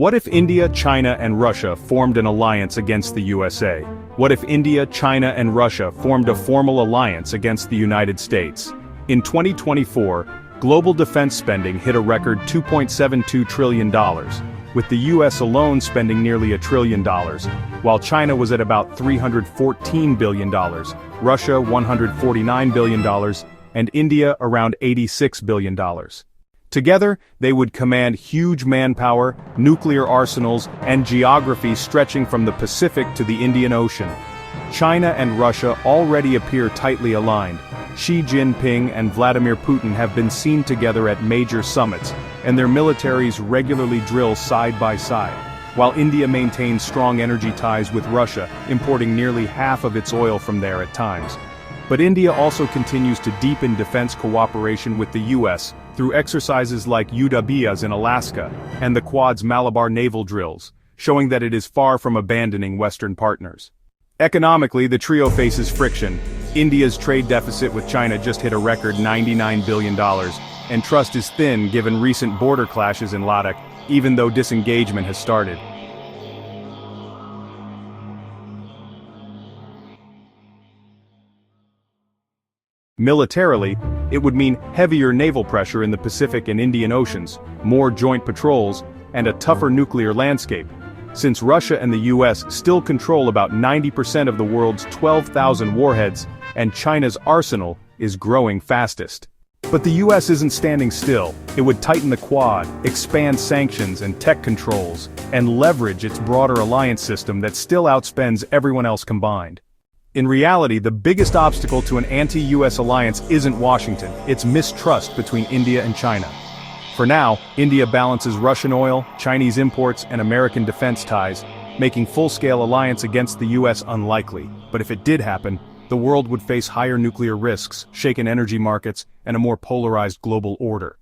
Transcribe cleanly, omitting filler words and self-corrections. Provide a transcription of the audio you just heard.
What if India, China, and Russia formed an alliance against the USA? What if India, China, and Russia formed a formal alliance against the United States? In 2024, global defense spending hit a record $2.72 trillion, with the US alone spending nearly $1 trillion, while China was at about $314 billion, Russia $149 billion, and India around $86 billion. Together, they would command huge manpower, nuclear arsenals, and geography stretching from the Pacific to the Indian Ocean. China and Russia already appear tightly aligned. Xi Jinping and Vladimir Putin have been seen together at major summits, and their militaries regularly drill side by side, while India maintains strong energy ties with Russia, importing nearly half of its oil from there at times. But India also continues to deepen defense cooperation with the US through exercises like Yuddha in Alaska and the Quad's Malabar naval drills, showing that it is far from abandoning Western partners. Economically, the trio faces friction. India's trade deficit with China just hit a record $99 billion, and trust is thin given recent border clashes in Ladakh, even though disengagement has started. Militarily, it would mean heavier naval pressure in the Pacific and Indian Oceans, more joint patrols, and a tougher nuclear landscape, since Russia and the US still control about 90% of the world's 12,000 warheads, and China's arsenal is growing fastest. But the US isn't standing still. It would tighten the Quad, expand sanctions and tech controls, and leverage its broader alliance system that still outspends everyone else combined. In reality, the biggest obstacle to an anti-US alliance isn't Washington, it's mistrust between India and China. For now, India balances Russian oil, Chinese imports, and American defense ties, making full-scale alliance against the US unlikely. But if it did happen, the world would face higher nuclear risks, shaken energy markets, and a more polarized global order.